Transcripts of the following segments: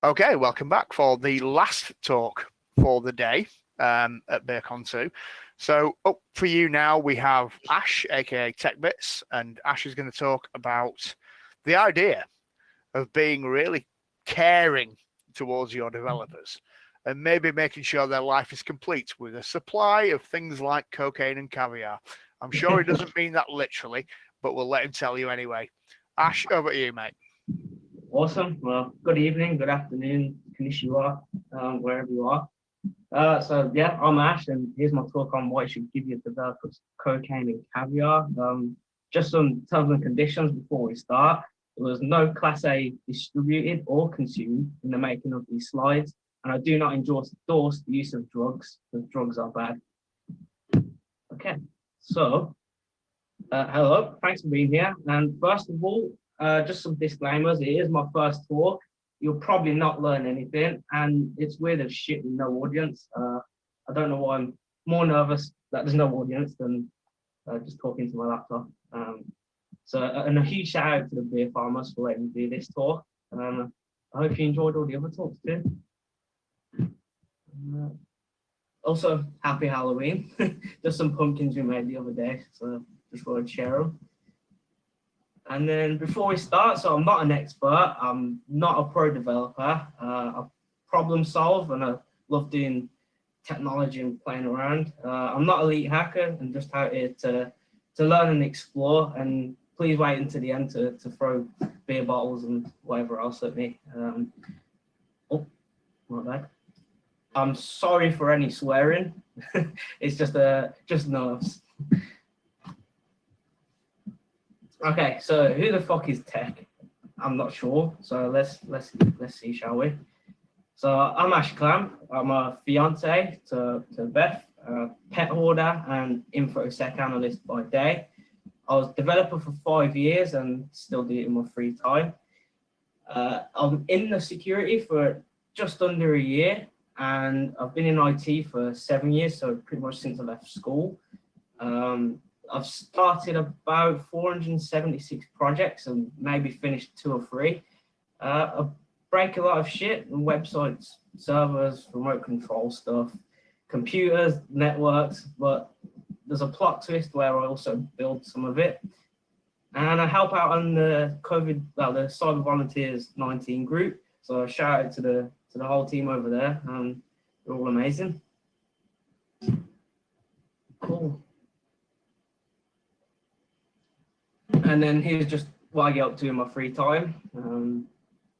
Okay, welcome back for the last talk for the day at Beercon 2. So up for you now, we have Ash, aka t3chbits, and Ash is going to talk about the idea of being really caring towards your developers and maybe making sure their life is complete with a supply of things like cocaine and caviar. I'm sure he doesn't mean that literally, but we'll let him tell you anyway. Ash, over to you, mate. Awesome. Well, good evening, good afternoon, konnichiwa, wherever you are. So yeah, I'm Ash, and here's my talk on why you should give your developers cocaine and caviar. Just some terms and conditions before we start. There was no Class A distributed or consumed in the making of these slides, and I do not endorse the use of drugs, because drugs are bad. Okay, so hello, thanks for being here. And first of all, just some disclaimers. It is my first talk. You'll probably not learn anything, and it's weird as shit with no audience. I don't know why I'm more nervous that there's no audience than just talking to my laptop. And a huge shout out to the beer farmers for letting me do this talk. I hope you enjoyed all the other talks too. Also, happy Halloween. Just some pumpkins we made the other day, so just wanted to share them. And then before we start, so I'm not an expert, I'm not a pro developer. I problem solve and I love doing technology and playing around. I'm not a elite hacker, I'm just out here to learn and explore. And please wait until the end to throw beer bottles and whatever else at me. Oh, my bad. I'm sorry for any swearing. It's just nerves. Okay, so who the fuck is Tech? I'm not sure. So let's see, shall we? So I'm Ash Clam. I'm a fiance to Beth, pet hoarder and infosec analyst by day. I was developer for 5 years and still do it in my free time. I'm in the security for just under a year, and I've been in IT for 7 years, so pretty much since I left school. I've started about 476 projects and maybe finished 2 or 3. I break a lot of shit on websites, servers, remote control stuff, computers, networks, but there's a plot twist where I also build some of it. And I help out on the the Cyber Volunteers 19 group. So shout out to the whole team over there. They're all amazing. Cool. And then here's just what I get up to in my free time.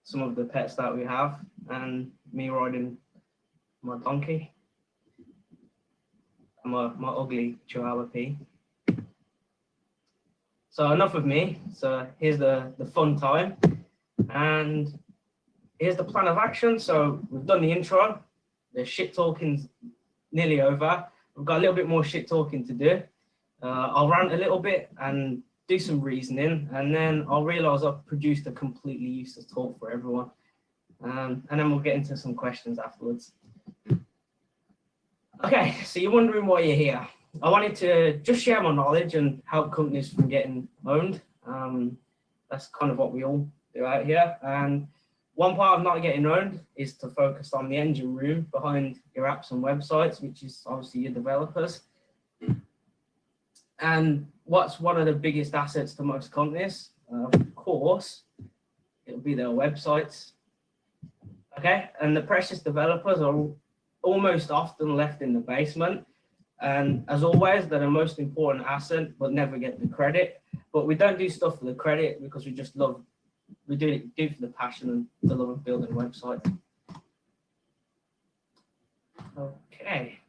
Some of the pets that we have, and me riding my donkey. My ugly Chihuahua P. So enough of me. So here's the fun time. And here's the plan of action. So we've done the intro. The shit talking's nearly over. We've got a little bit more shit talking to do. I'll rant a little bit and do some reasoning, and then I'll realize I've produced a completely useless talk for everyone. And then we'll get into some questions afterwards. Okay, so you're wondering why you're here. I wanted to just share my knowledge and help companies from getting owned. That's kind of what we all do out here. And one part of not getting owned is to focus on the engine room behind your apps and websites, which is obviously your developers. And what's one of the biggest assets to most companies? Of course, it'll be their websites. Okay, and the precious developers are almost often left in the basement. And as always, they're the most important asset, but never get the credit. But we don't do stuff for the credit because we just love, we do it for the passion and the love of building websites. Okay,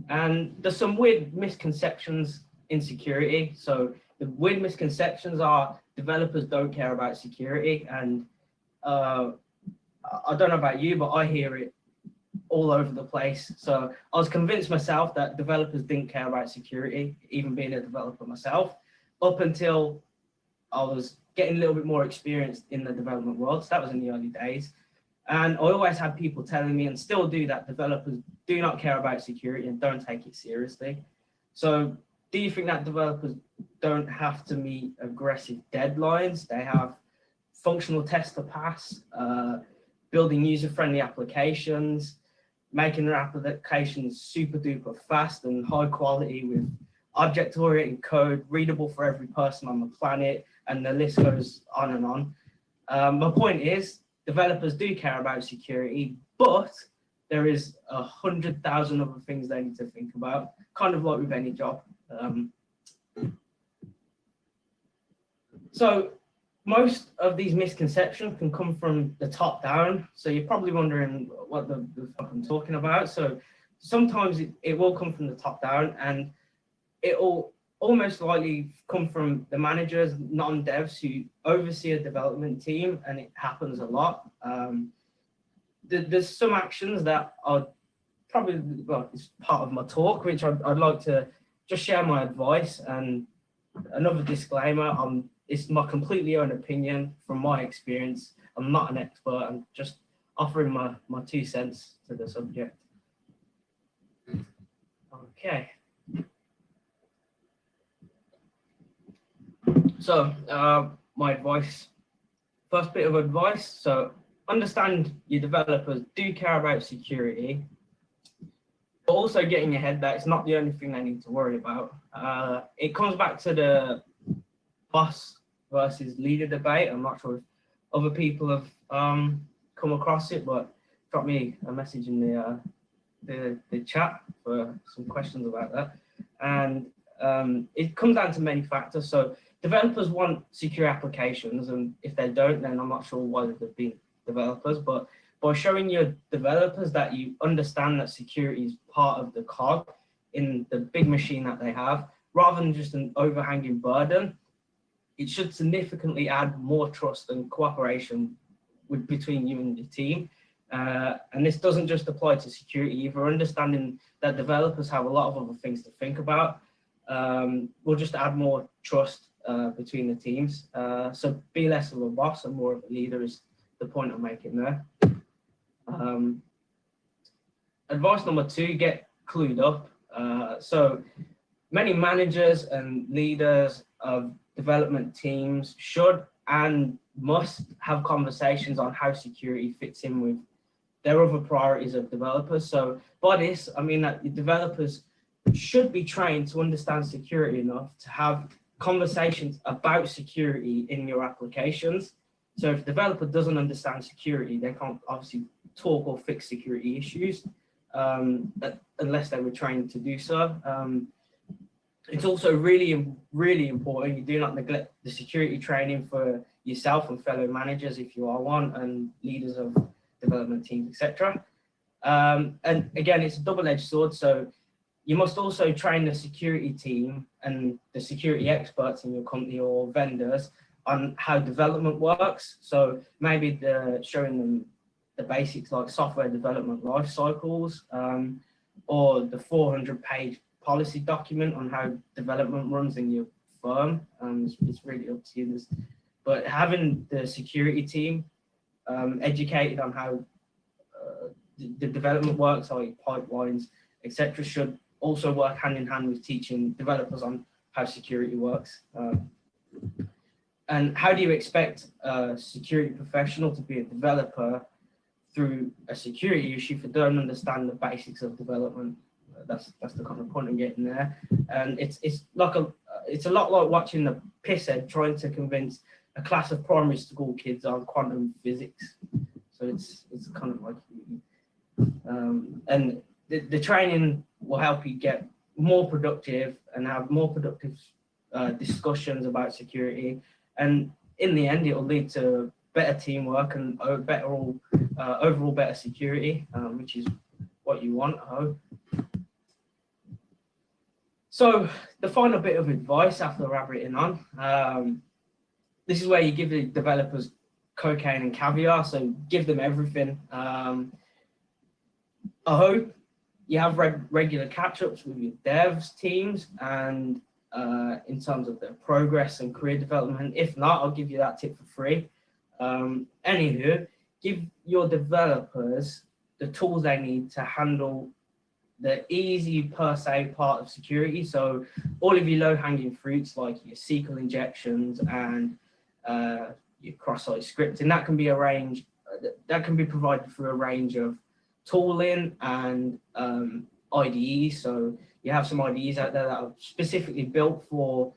and there's some weird misconceptions in security. So the weird misconceptions are developers don't care about security, and I don't know about you, but I hear it all over the place. So I was convinced myself that developers didn't care about security, even being a developer myself, up until I was getting a little bit more experienced in the development world. So that was in the early days. And I always had people telling me, and still do, that developers do not care about security and don't take it seriously. So do you think that developers don't have to meet aggressive deadlines? They have functional tests to pass. building user-friendly applications, making their applications super duper fast and high quality with object-oriented code, readable for every person on the planet, and the list goes on and on. My point is, developers do care about security, but there is 100,000 other things they need to think about, kind of like with any job. So most of these misconceptions can come from the top down. So you're probably wondering what the fuck I'm talking about. So sometimes it will come from the top down, and it will almost likely come from the managers, non-devs who oversee a development team, and it happens a lot. There's some actions that are probably, well, it's part of my talk, which I'd like to just share my advice. And another disclaimer, it's my completely own opinion from my experience. I'm not an expert, I'm just offering my 2 cents to the subject. Okay. So my advice, first bit of advice, so understand your developers do care about security, but also get in your head that it's not the only thing they need to worry about. It comes back to the boss versus leader debate. I'm not sure if other people have come across it, but drop me a message in the chat for some questions about that. And it comes down to many factors. So developers want secure applications, and if they don't, then I'm not sure why they've been developers. But by showing your developers that you understand that security is part of the cog in the big machine that they have, rather than just an overhanging burden, it should significantly add more trust and cooperation between you and the team. And this doesn't just apply to security either. Understanding that developers have a lot of other things to think about will just add more trust between the teams. So be less of a boss and more of a leader is the point I'm making there. Advice number 2, get clued up. So many managers and leaders of development teams should and must have conversations on how security fits in with their other priorities of developers. So by this, I mean that the developers should be trained to understand security enough to have conversations about security in your applications. So if a developer doesn't understand security, they can't obviously talk or fix security issues unless they were trained to do so. It's also really, really important you do not neglect the security training for yourself and fellow managers if you are one, and leaders of development teams, etc. And again, it's a double-edged sword. So you must also train the security team and the security experts in your company or vendors on how development works. So maybe showing them the basics like software development life cycles, or the 400-page policy document on how development runs in your firm. It's really up to you. But having the security team educated on how the development works, like pipelines, etc., should also work hand in hand with teaching developers on how security works. And how do you expect a security professional to be a developer through a security issue if they don't understand the basics of development? That's the kind of point I'm getting there. And it's a lot like watching the pisshead trying to convince a class of primary school kids on quantum physics. So it's kind of like, and the training will help you get more productive and have more productive discussions about security. And in the end, it will lead to better teamwork and overall better security, which is what you want, I hope. So the final bit of advice after rabbiting on, this is where you give the developers cocaine and caviar, so give them everything. I hope you have regular catch-ups with your devs teams and in terms of their progress and career development. If not, I'll give you that tip for free. Anywho, give your developers the tools they need to handle the easy per se part of security. So all of your low-hanging fruits like your SQL injections and your cross-site scripting, that can be arranged that can be provided through a range of tooling and IDEs. So you have some IDEs out there that are specifically built for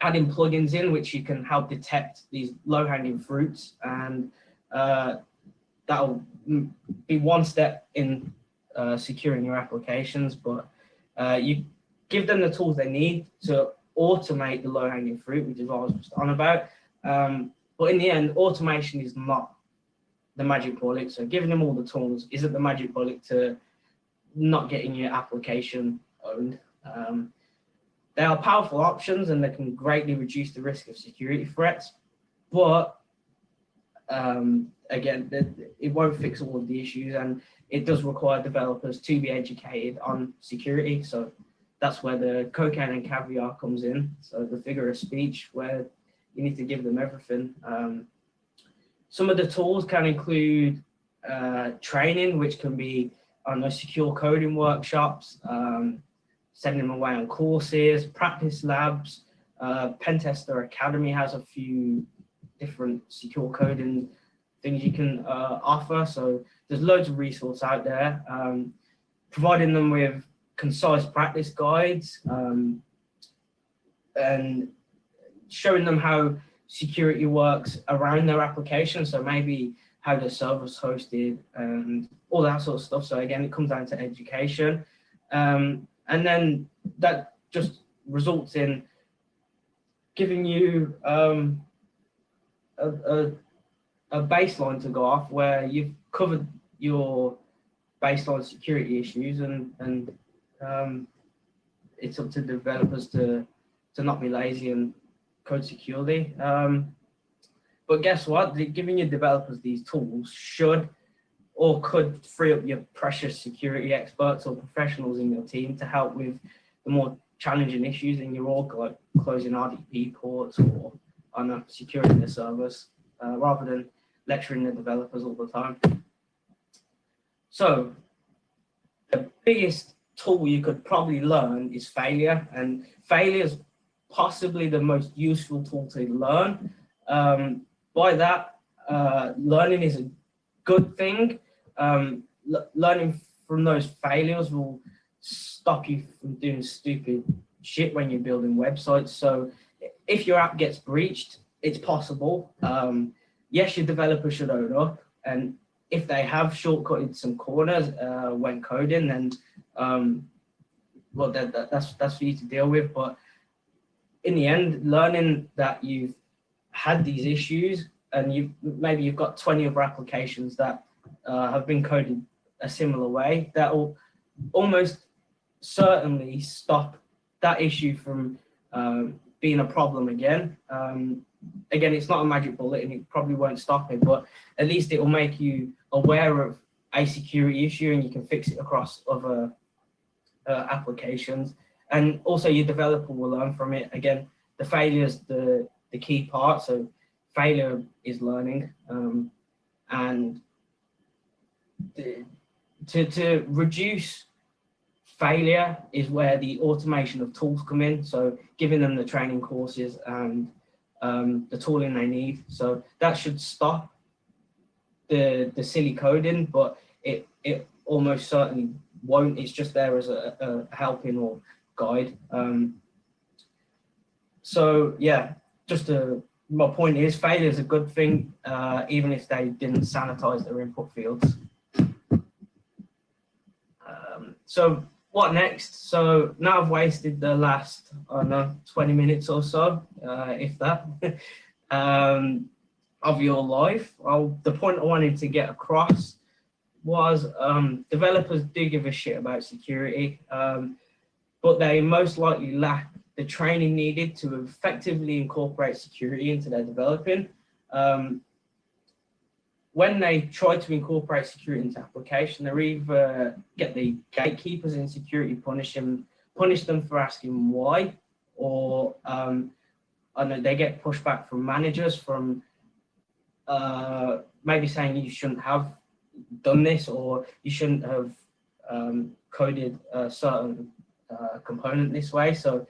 adding plugins in, which you can help detect these low-hanging fruits, and that'll be one step in securing your applications. But you give them the tools they need to automate the low-hanging fruit, which is what I was just on about. But in the end, automation is not the magic bullet. So giving them all the tools isn't the magic bullet to not getting your application owned. They are powerful options and they can greatly reduce the risk of security threats, but again, it won't fix all of the issues, and it does require developers to be educated on security. So that's where the cocaine and caviar comes in. So the figure of speech, where you need to give them everything. Some of the tools can include training, which can be on those secure coding workshops, sending them away on courses, practice labs. Pentester Academy has a few different secure coding things you can offer. So there's loads of resources out there, providing them with concise practice guides and showing them how security works around their application. So maybe how the server's hosted and all that sort of stuff. So again, it comes down to education. And then that just results in giving you a baseline to go off where you've covered your baseline security issues, and it's up to developers to not be lazy and code securely. But guess what? Giving your developers these tools should or could free up your precious security experts or professionals in your team to help with the more challenging issues in your org, like closing RDP ports or securing the servers, rather than lecturing the developers all the time. So the biggest tool you could probably learn is failure, and failure is possibly the most useful tool to learn. By that, learning is a good thing. Learning from those failures will stop you from doing stupid shit when you're building websites. So if your app gets breached, it's possible. Yes, your developer should own up, and if they have shortcutted some corners when coding, then well, that's for you to deal with. But in the end, learning that you've had these issues and you've got 20 other applications that have been coded a similar way, that will almost certainly stop that issue from being a problem again. Again, it's not a magic bullet and it probably won't stop it, but at least it will make you aware of a security issue and you can fix it across other applications. And also your developer will learn from it. Again, the failure is the key part. So failure is learning. And to reduce failure is where the automation of tools come in. So giving them the training courses and the tooling they need. So that should stop the silly coding, but it almost certainly won't. It's just there as a helping or guide. So yeah, my point is failure is a good thing, even if they didn't sanitize their input fields. So what next? So now I've wasted the last, 20 minutes or so, if that, of your life. The point I wanted to get across was developers do give a shit about security, but they most likely lack the training needed to effectively incorporate security into their developing. When they try to incorporate security into application, they either get the gatekeepers in security punish them for asking why, or they get pushback from managers from maybe saying you shouldn't have done this or you shouldn't have coded a certain component this way. So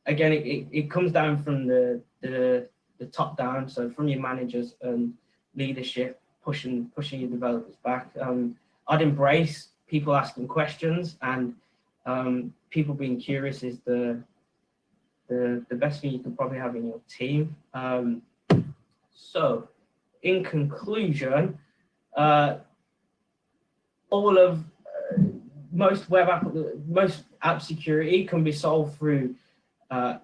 again, it comes down from the top down, so from your managers and leadership. pushing your developers back. I'd embrace people asking questions, and people being curious is the best thing you can probably have in your team. So, in conclusion, most most app security can be solved through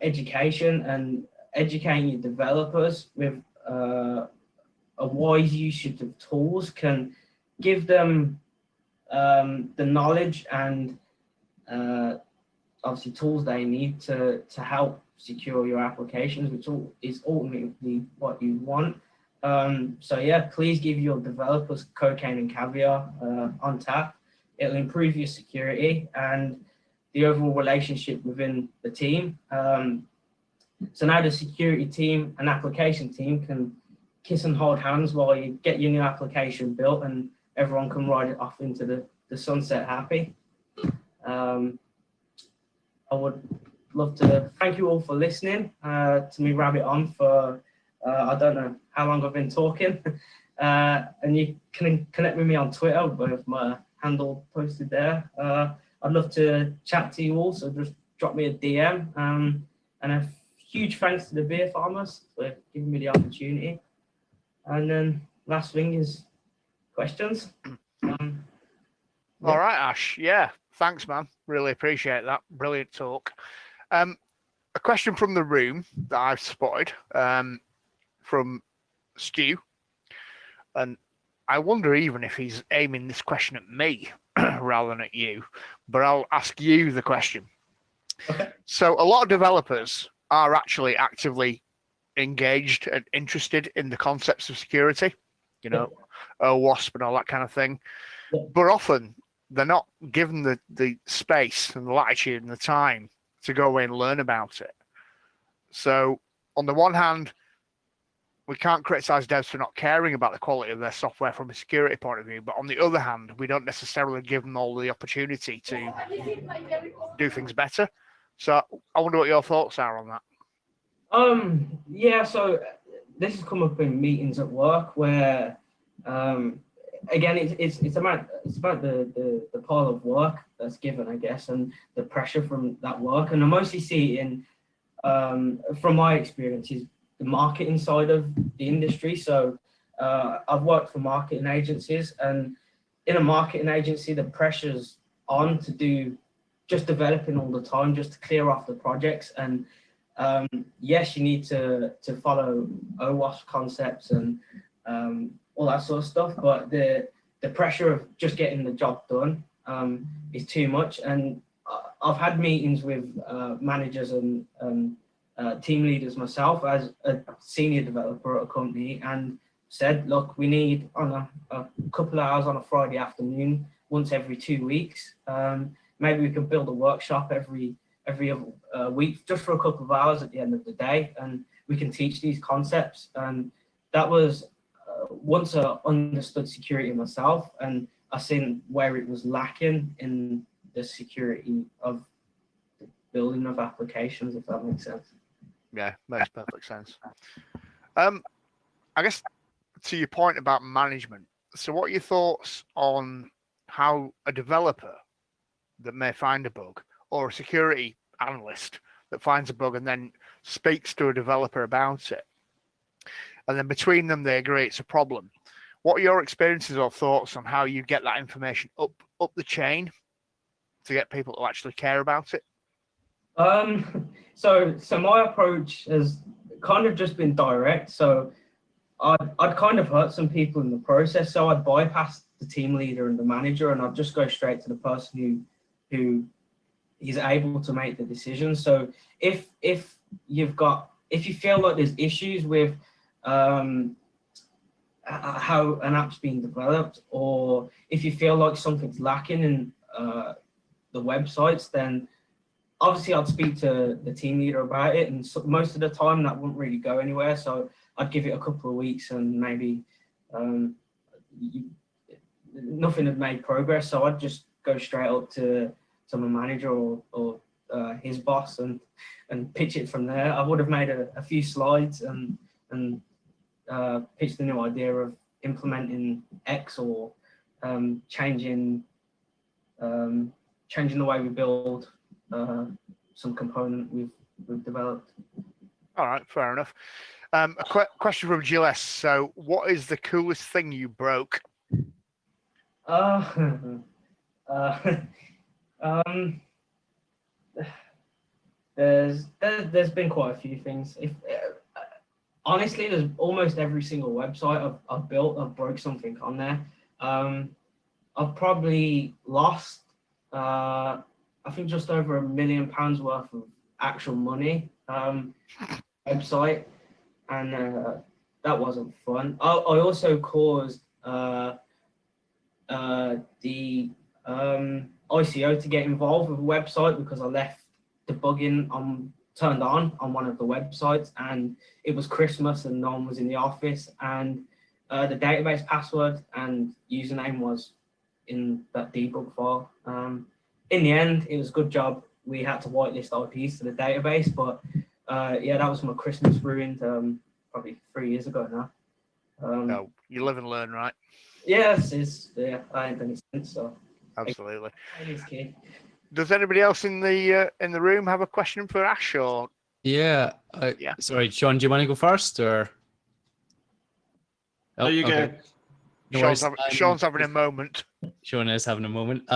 education and educating your developers with a wise usage of tools can give them the knowledge and obviously tools they need to help secure your applications, which is ultimately what you want. So yeah, please give your developers cocaine and caviar on tap. It'll improve your security and the overall relationship within the team. So now the security team and application team can kiss and hold hands while you get your new application built, and everyone can ride it off into the sunset happy. I would love to thank you all for listening to me rabbit on for, I don't know how long I've been talking. And you can connect with me on Twitter with my handle posted there. I'd love to chat to you all, so just drop me a DM. And a huge thanks to the beer farmers for giving me the opportunity. And then last thing is questions. All right, Ash. Yeah, thanks, man. Really appreciate that. Brilliant talk. A question from the room that I've spotted from Stu, and I wonder even if he's aiming this question at me rather than at you, but I'll ask you the question. Okay. So a lot of developers are actually actively engaged and interested in the concepts of security, you know, OWASP and all that kind of thing. Yeah. But often they're not given the space and the latitude and the time to go away and learn about it. So on the one hand, we can't criticize devs for not caring about the quality of their software from a security point of view, but on the other hand, we don't necessarily give them all the opportunity to do things better. So I wonder what your thoughts are on that. Yeah, so this has come up in meetings at work where again it's about the pile of work that's given, I guess, and the pressure from that work. And I mostly see it in from my experiences the marketing side of the industry. So I've worked for marketing agencies, and in a marketing agency the pressure's on to do just developing all the time just to clear off the projects. And yes, you need to follow OWASP concepts and all that sort of stuff, but the pressure of just getting the job done is too much. And I've had meetings with managers and team leaders myself as a senior developer at a company, and said, look, we need on a couple of hours on a Friday afternoon once every 2 weeks. Maybe we can build a workshop every week just for a couple of hours at the end of the day, and we can teach these concepts. And that was once I understood security myself, and I seen where it was lacking in the security of the building of applications, if that makes sense. Yeah, makes perfect sense. I guess to your point about management, so what are your thoughts on how a developer that may find a bug, or a security analyst that finds a bug and then speaks to a developer about it, and then between them they agree it's a problem? What are your experiences or thoughts on how you get that information up the chain to get people to actually care about it? So my approach has kind of just been direct. So I'd kind of hurt some people in the process. So I'd bypass the team leader and the manager, and I'd just go straight to the person who is able to make the decision. So if you feel like there's issues with how an app's being developed, or if you feel like something's lacking in the websites, then obviously I'd speak to the team leader about it, and so most of the time that wouldn't really go anywhere. So I'd give it a couple of weeks, and maybe nothing had made progress. So I'd just go straight up to my manager or his boss and pitch it from there. I would have made a few slides and pitched the new idea of implementing X or changing the way we build some component we've developed. All right, fair enough. A question from Gilles. So, what is the coolest thing you broke? There's been quite a few things. Honestly, there's almost every single website I've built, I've broke something on there. I've probably lost, I think, just over £1 million worth of actual money website, and that wasn't fun. I also caused the ICO to get involved with a website because I left debugging turned on one of the websites, and it was Christmas and no one was in the office, and the database password and username was in that debug file. In the end, it was a good job. We had to whitelist IPs to the database, but yeah, that was my Christmas ruined probably 3 years ago now. No, you live and learn, right? Yes, yeah, I ain't done it since, so. Absolutely. It's key. Does anybody else in the room have a question for Ash? Or yeah, yeah. Sorry, Sean, do you want to go first, or? Oh, you okay. go. No Sean's having a moment. Sean is having a moment.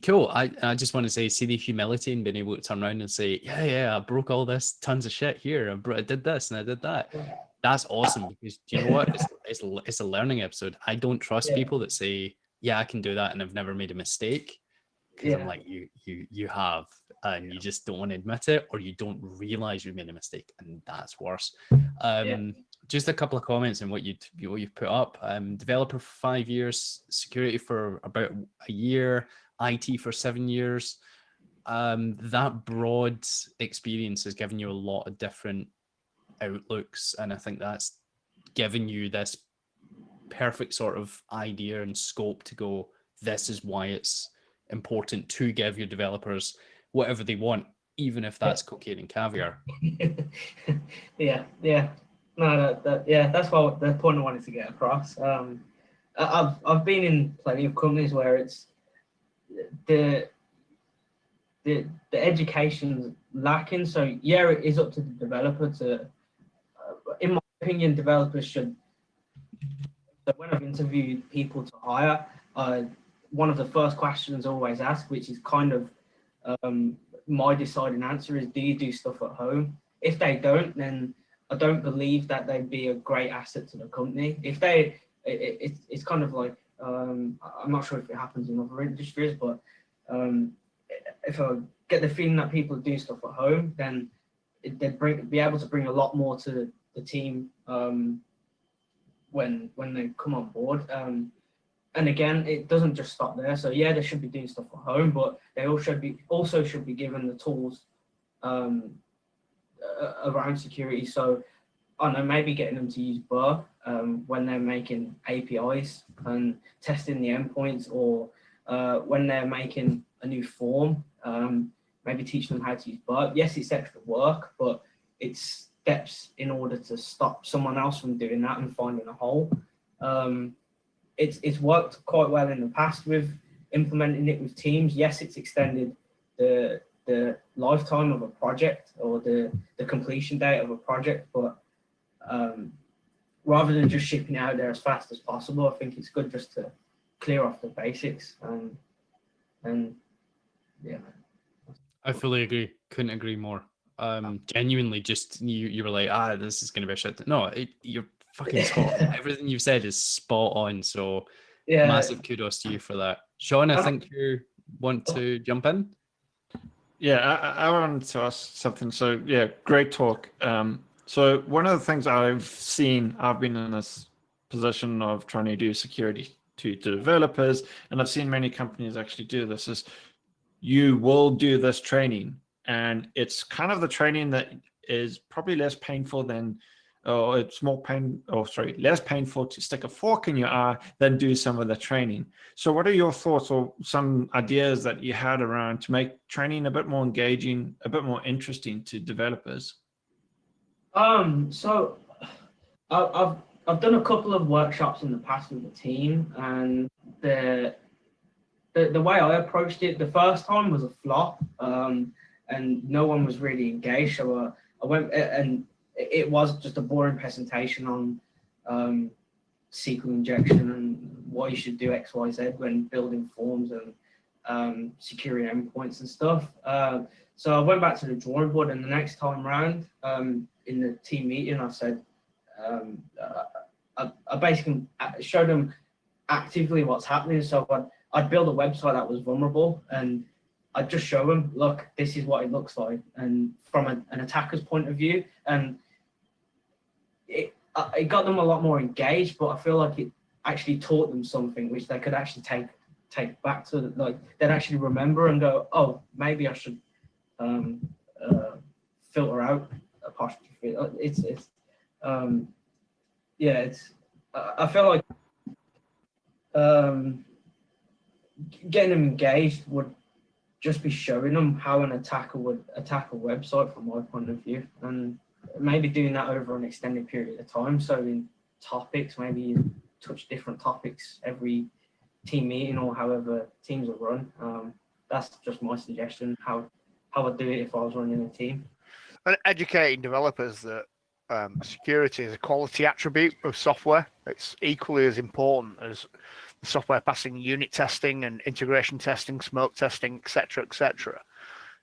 Cool. I just want to say, see the humility and being able to turn around and say, yeah, I broke all this tons of shit here. I did this and I did that. That's awesome, because do you know what? It's a learning episode. I don't trust people that say, yeah, I can do that and I've never made a mistake. Because I'm like, you have, and you just don't want to admit it, or you don't realize you made a mistake, and that's worse. Just a couple of comments on what you put up. Developer for 5 years, security for about a year, IT for 7 years. That broad experience has given you a lot of different outlooks, and I think that's given you this perfect sort of idea and scope to go, this is why it's important to give your developers whatever they want, even if that's cocaine and caviar. yeah no that's what the point I wanted to get across. I've been in plenty of companies where it's the education's lacking, so yeah, it is up to the developer to in my opinion, developers should, when I've interviewed people to hire, one of the first questions I always ask, which is kind of my deciding answer, is, do you do stuff at home? If they don't, then I don't believe that they'd be a great asset to the company. If they, it's kind of like, I'm not sure if it happens in other industries, but if I get the feeling that people do stuff at home, then they'd be able to bring a lot more to the team when they come on board. And again, it doesn't just stop there. So yeah, they should be doing stuff at home, but they also should be given the tools around security. So I don't know, maybe getting them to use Burr when they're making APIs and testing the endpoints, or when they're making a new form, maybe teach them how to use Burr. Yes, it's extra work, but it's steps in order to stop someone else from doing that and finding a hole. It's worked quite well in the past with implementing it with teams. Yes, it's extended the lifetime of a project, or the completion date of a project, but rather than just shipping it out there as fast as possible, I think it's good just to clear off the basics and yeah. I fully agree. Couldn't agree more. Genuinely, just you were like, this is gonna be a shit. No, you're fucking spot on. Everything you've said is spot on. So massive kudos to you for that. Sean, I think you want to jump in. Yeah, I wanted to ask something. So yeah, great talk. So one of the things I've been in this position of trying to do security to developers, and I've seen many companies actually do this, is you will do this training, and it's kind of the training that is probably less painful than, or it's less painful to stick a fork in your eye than do some of the training. So what are your thoughts or some ideas that you had around to make training a bit more engaging, a bit more interesting to developers? So I've I've done a couple of workshops in the past with the team, and the way I approached it the first time was a flop, and no one was really engaged. So I went, and it was just a boring presentation on SQL injection and why you should do X, Y, Z when building forms and securing endpoints and stuff. So I went back to the drawing board, and the next time round in the team meeting, I said, I basically showed them actively what's happening. So I'd build a website that was vulnerable, and I'd just show them, look, this is what it looks like, and from an attacker's point of view. And it got them a lot more engaged, but I feel like it actually taught them something which they could actually take back to, like, they'd actually remember and go, oh, maybe I should filter out apostrophe. I feel like getting them engaged would just be showing them how an attacker would attack a website from my point of view, and maybe doing that over an extended period of time. So in topics, maybe you touch different topics every team meeting or however teams are run. That's just my suggestion, how I'd do it if I was running a team. And educating developers that security is a quality attribute of software. It's equally as important as the software passing unit testing and integration testing, smoke testing, etc., etc.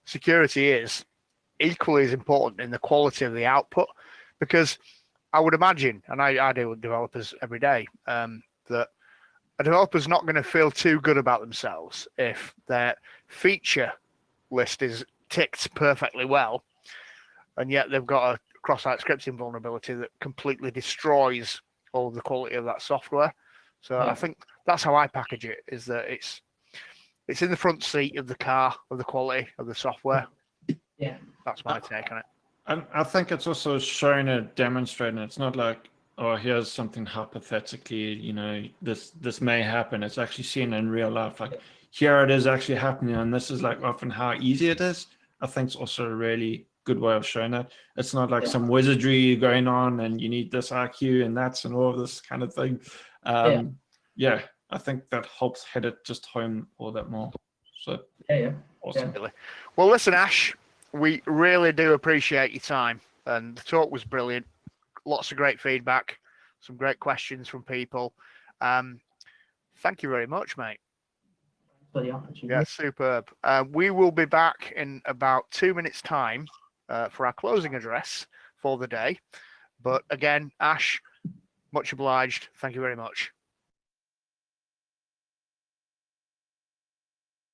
Security is equally as important in the quality of the output, because I would imagine, and I deal with developers every day, that a developer's not going to feel too good about themselves if their feature list is ticked perfectly well, and yet they've got a cross-site scripting vulnerability that completely destroys all of the quality of that software. So I think that's how I package it, is that it's in the front seat of the car of the quality of the software. Yeah, that's my take on it. And I think it's also showing it, demonstrating. It's not like, oh, here's something hypothetically, this may happen. It's actually seen in real life. Like, here it is actually happening, and this is like often how easy it is. I think it's also a really good way of showing it. It's not like some wizardry going on and you need this IQ and that's and all of this kind of thing. I think that helps hit it just home all that more. So awesome. Really. Well, listen, Ash, we really do appreciate your time, and the talk was brilliant. Lots of great feedback, some great questions from people. Thank you very much, mate. For the opportunity. Yeah, superb. We will be back in about 2 minutes' time for our closing address for the day. But again, Ash, much obliged. Thank you very much.